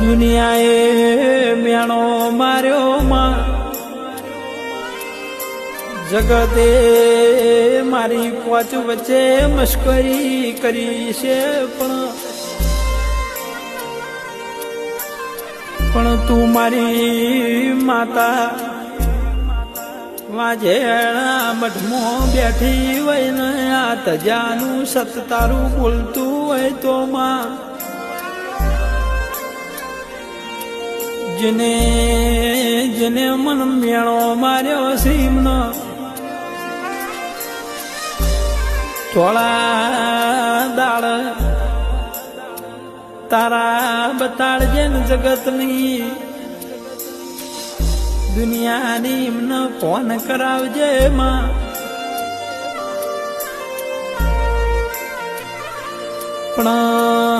દુનિયાએ મેણો માર્યો માં, જગતે મારી પોચ વચ્ચે મશ્કરી કરી છે, પણ તું મારી માતા વાજેણા મઠમાં બેઠી હોય ને આ તજાનું સત તારું બોલતું હોય તો માં, જેને જેને મન મેણો માર્યો સીમનો થોડા દાળ તારા બતાડજે ને જગતની દુનિયાની એમને ફોન કરાવજે માં, પણ